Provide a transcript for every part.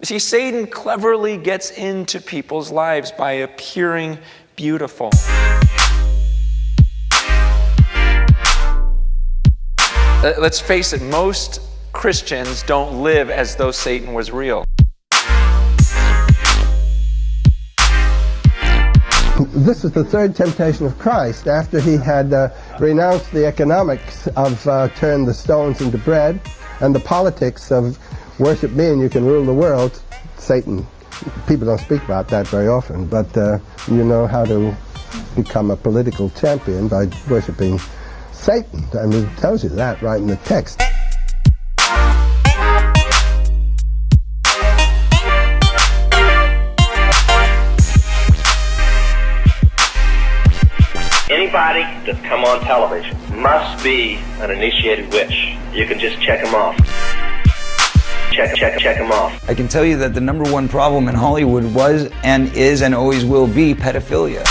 See, Satan cleverly gets into people's lives by appearing beautiful. Let's face it, most Christians don't live as though Satan was real. This is the third temptation of Christ. After he had renounced the economics of turn the stones into bread and the politics of worship me and you can rule the world, Satan, people don't speak about that very often, but you know how to become a political champion by worshiping Satan. I mean, it tells you that right in the text. Anybody that's come on television must be an initiated witch. You can just check them off. Check them off. I can tell you that the number one problem in Hollywood was and is and always will be pedophilia.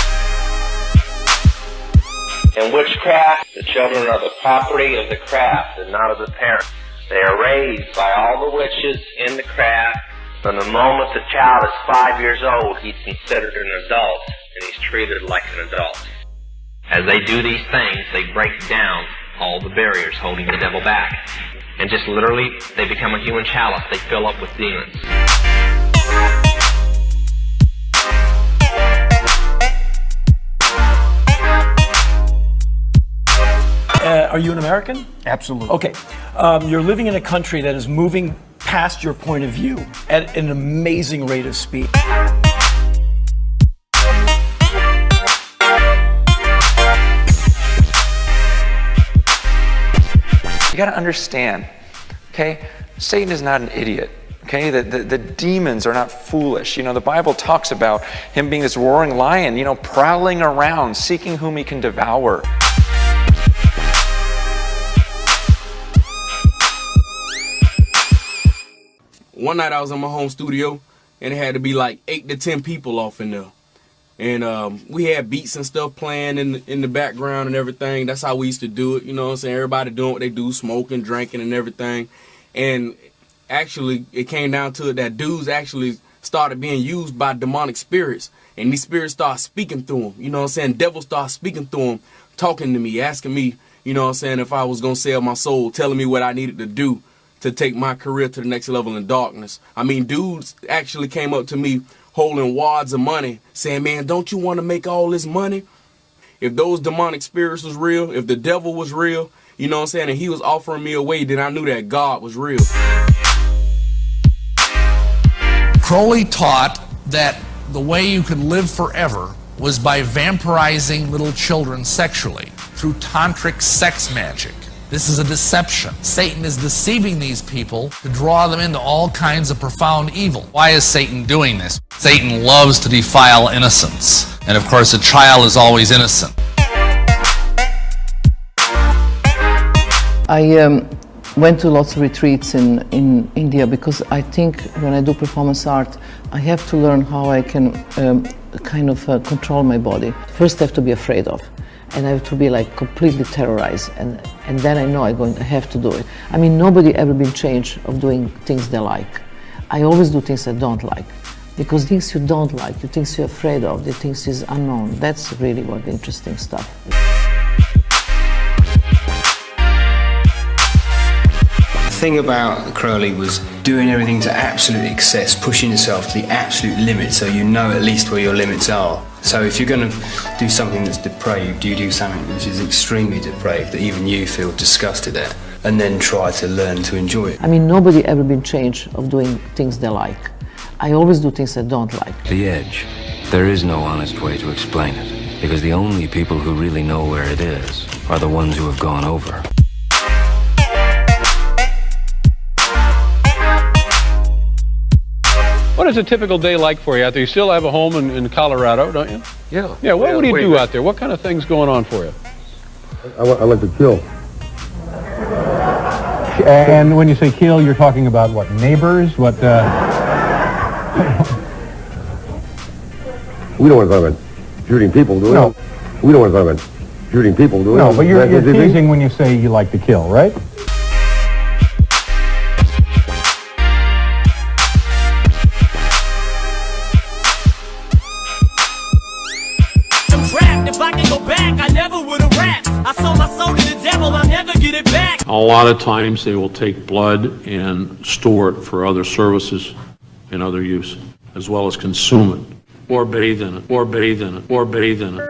In witchcraft, the children are the property of the craft and not of the parents. They are raised by all the witches in the craft. From the moment the child is 5 years old, he's considered an adult and he's treated like an adult. As they do these things, they break down all the barriers holding the devil back. And just literally, they become a human chalice. They fill up with demons. Are you an American? Absolutely. Okay. You're living in a country that is moving past your point of view at an amazing rate of speed. You got to understand, okay? Satan is not an idiot, okay? The demons are not foolish. You know, the Bible talks about him being this roaring lion, you know, prowling around, seeking whom he can devour. One night I was in my home studio, and it had to be like 8 to 10 people off in there. And we had beats and stuff playing in the background and everything. That's how we used to do it, you know what I'm saying? Everybody doing what they do, smoking, drinking, and everything. And actually, it came down to it that dudes actually started being used by demonic spirits. And these spirits started speaking through them, you know what I'm saying? Devils started speaking through them, talking to me, asking me, you know what I'm saying, if I was going to sell my soul, telling me what I needed to do to take my career to the next level in darkness. I mean, dudes actually came up to me holding wads of money, saying, man, don't you want to make all this money? If those demonic spirits was real, if the devil was real, you know what I'm saying, and he was offering me away, then I knew that God was real. Crowley taught that the way you could live forever was by vampirizing little children sexually through tantric sex magic. This is a deception. Satan is deceiving these people to draw them into all kinds of profound evil. Why is Satan doing this? Satan loves to defile innocence. And of course, a child is always innocent. I went to lots of retreats in India because I think when I do performance art, I have to learn how I can control my body. First, I have to be afraid of. And I have to be like completely terrorized, and then I know I have to do it. I mean, nobody ever been changed of doing things they like. I always do things I don't like, because things you don't like, the things you're afraid of, the things is unknown. That's really what the interesting stuff. The thing about Crowley was doing everything to absolute excess, pushing yourself to the absolute limit, so you know at least where your limits are. So if you're going to do something that's depraved, you do something which is extremely depraved, that even you feel disgusted at, and then try to learn to enjoy it. I mean, nobody ever been changed of doing things they like. I always do things I don't like. The edge. There is no honest way to explain it, because the only people who really know where it is are the ones who have gone over. What is a typical day like for you out there? You still have a home in Colorado, don't you? Yeah. Yeah, what do you do out there? What kind of things going on for you? I like to kill. And when you say kill, you're talking about what, neighbors? What? We don't want to talk about shooting people, do we? No. We don't want to talk about shooting people, do we? No, but you're teasing when you say you like to kill, right? lot of times they will take blood and store it for other services and other use, as well as consume it, or bathe in it, or bathe in it, or bathe in it.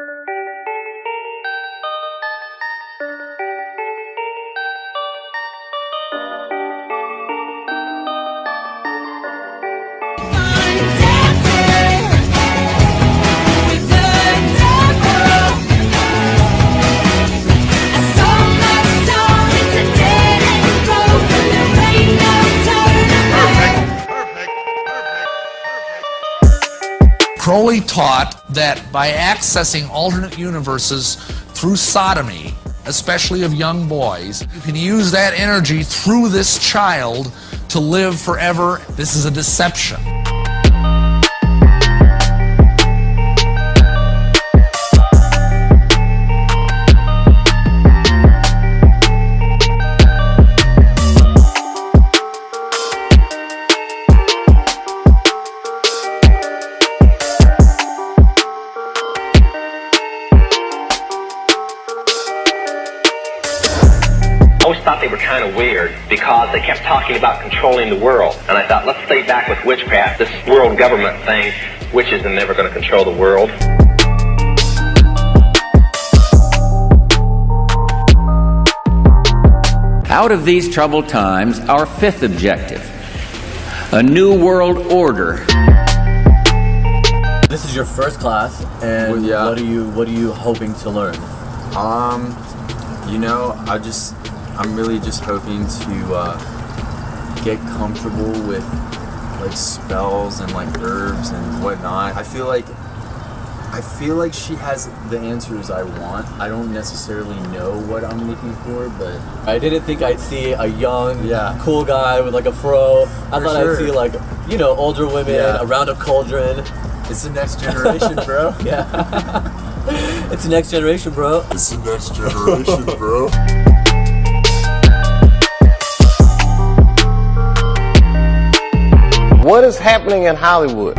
Crowley taught that by accessing alternate universes through sodomy, especially of young boys, you can use that energy through this child to live forever. This is a deception. I always thought they were kind of weird because they kept talking about controlling the world. And I thought, let's stay back with witchcraft, this world government thing. Witches are never going to control the world. Out of these troubled times, our fifth objective, a new world order. This is your first class, and Yeah. what are you hoping to learn? You know, I'm really just hoping to get comfortable with like spells and like herbs and whatnot. I feel like she has the answers I want. I don't necessarily know what I'm looking for, but I didn't think I'd see a young, cool guy with like a fro. I thought I'd see like, you know, older women around a cauldron. It's the next generation, bro. Yeah. It's the next generation, bro. It's the next generation, bro. What is happening in Hollywood?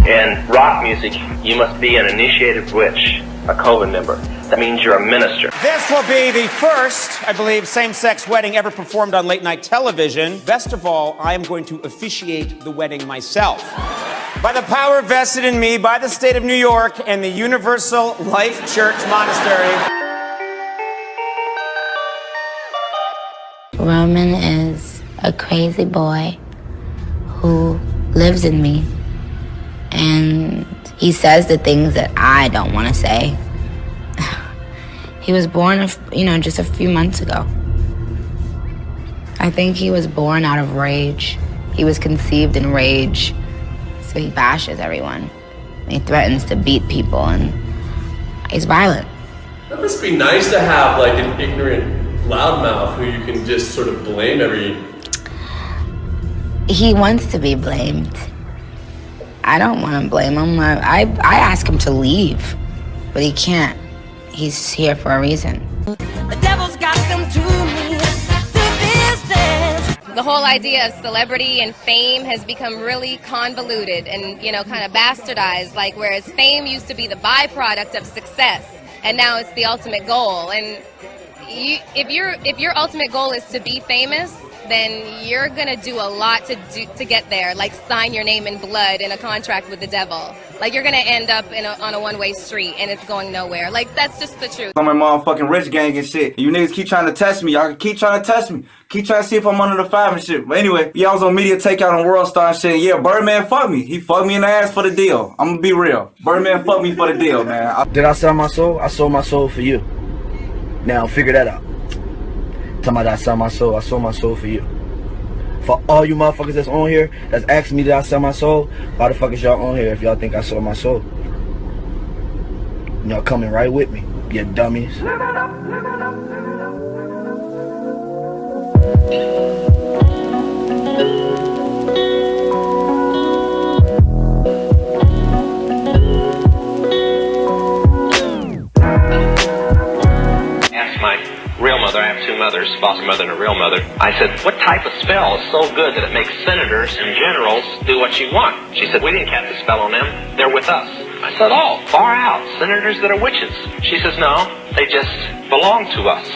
In rock music, you must be an initiated witch, a coven member. That means you're a minister. This will be the first, I believe, same-sex wedding ever performed on late-night television. Best of all, I am going to officiate the wedding myself. By the power vested in me by the state of New York and the Universal Life Church Monastery. Roman is a crazy boy who lives in me, and he says the things that I don't want to say. He was born, just a few months ago. I think he was born out of rage. He was conceived in rage, so he bashes everyone. He threatens to beat people, and he's violent. That must be nice to have like an ignorant loudmouth who you can just sort of blame every... He wants to be blamed. I don't want to blame him. I ask him to leave, but he can't. He's here for a reason. The devil's got them to me, the whole idea of celebrity and fame has become really convoluted and, kind of bastardized, like whereas fame used to be the byproduct of success, and now it's the ultimate goal. And if your ultimate goal is to be famous, then you're gonna do a lot to get there, like sign your name in blood in a contract with the devil. Like you're gonna end up on a one-way street and it's going nowhere. Like that's just the truth. I'm a motherfucking rich gang and shit. You niggas keep trying to test me. Y'all keep trying to test me. Keep trying to see if I'm under the five and shit. But anyway, I was on Media Takeout on World Star and shit. Yeah, Birdman fucked me. He fucked me in the ass for the deal. I'm gonna be real. Birdman fucked me for the deal, man. Did I sell my soul? I sold my soul for you. Now figure that out. Tell me that I sold my soul for you. For all you motherfuckers that's on here, that's asking me did I sell my soul, why the fuck is y'all on here if y'all think I sold my soul? Y'all coming right with me, you dummies. Asked my real mother, I have two mothers, foster mother and a real mother. I said, what type of spell is so good that it makes senators and generals do what you want? She said, we didn't cast a spell on them, they're with us. I said, oh, far out, senators that are witches. She says, no, they just belong to us.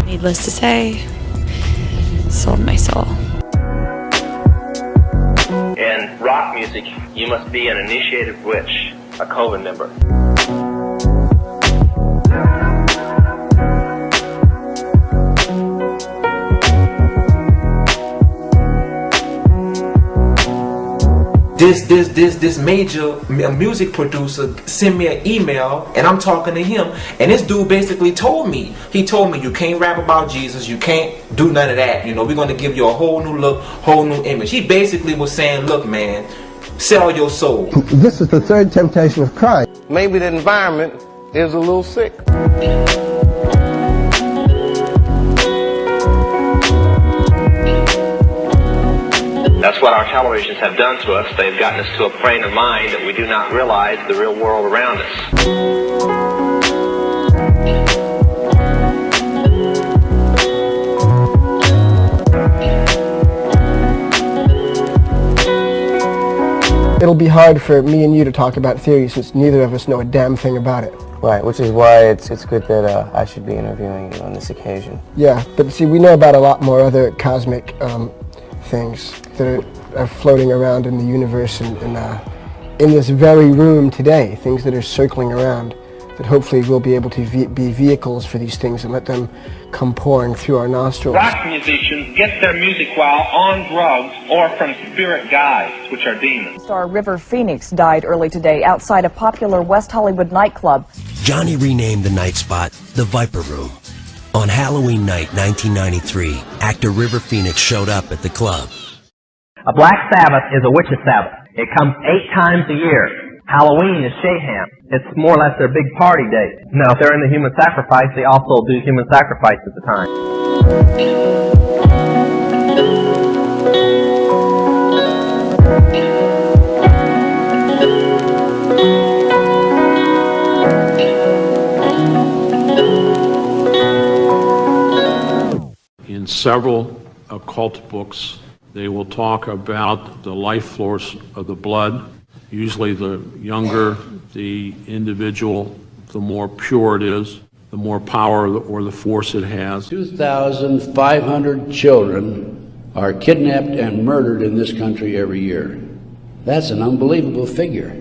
Needless to say, sold my soul. In rock music, you must be an initiated witch, a coven member. This major music producer sent me an email, and I'm talking to him, and this dude basically told me, you can't rap about Jesus, you can't do none of that, you know, we're going to give you a whole new look, whole new image. He basically was saying, look man, sell your soul. This is the third temptation of Christ. Maybe the environment is a little sick. That's what our televisions have done to us. They've gotten us to a frame of mind that we do not realize the real world around us. It'll be hard for me and you to talk about theory since neither of us know a damn thing about it. Right, which is why it's good that I should be interviewing you on this occasion. Yeah, but see, we know about a lot more other cosmic things that are floating around in the universe and in this very room today, things that are circling around that hopefully we'll be able to be vehicles for these things and let them come pouring through our nostrils. Rock musicians get their music while on drugs or from spirit guides, which are demons. Star River Phoenix died early today outside a popular West Hollywood nightclub. Johnny renamed the night spot the Viper Room. On Halloween night 1993, actor River Phoenix showed up at the club. A Black Sabbath is a witch's Sabbath. It comes 8 times a year. Halloween is Shayham. It's more or less their big party day. Now, if they're in the human sacrifice, they also do human sacrifice at the time. In several occult books, they will talk about the life force of the blood. Usually the younger the individual, the more pure it is, the more power or the force it has. 2,500 children are kidnapped and murdered in this country every year. That's an unbelievable figure.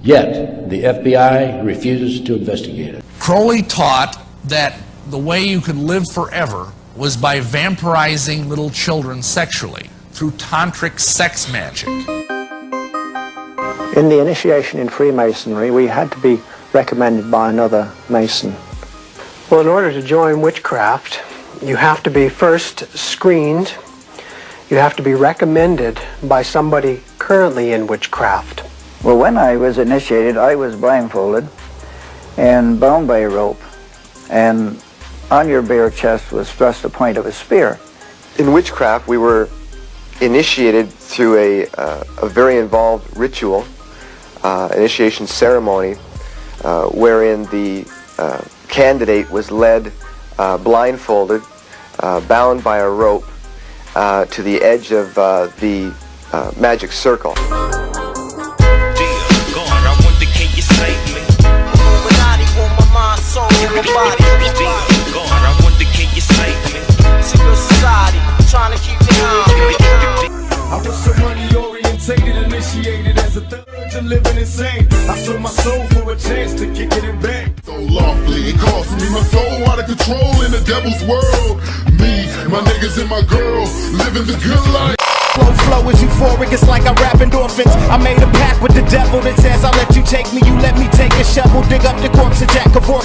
Yet, the FBI refuses to investigate it. Crowley taught that the way you could live forever was by vampirizing little children sexually through tantric sex magic. In the initiation in Freemasonry, we had to be recommended by another Mason. Well, in order to join witchcraft, you have to be first screened. You have to be recommended by somebody currently in witchcraft. Well, when I was initiated, I was blindfolded and bound by a rope, and on your bare chest was thrust the point of a spear. In witchcraft, we were initiated through a very involved ritual, initiation ceremony, wherein the candidate was led blindfolded, bound by a rope to the edge of the magic circle. I was so money-orientated, initiated as a third to living insane. I sold my soul for a chance to kick it in back. So lawfully, it cost me my soul out of control in the devil's world. Me, my niggas and my girl, living the good life. Flow is euphoric, it's like I rap endorphins. I made a pact with the devil that says I'll let you take me, you let me take a shovel, dig up the corpse of Jack of Orchid.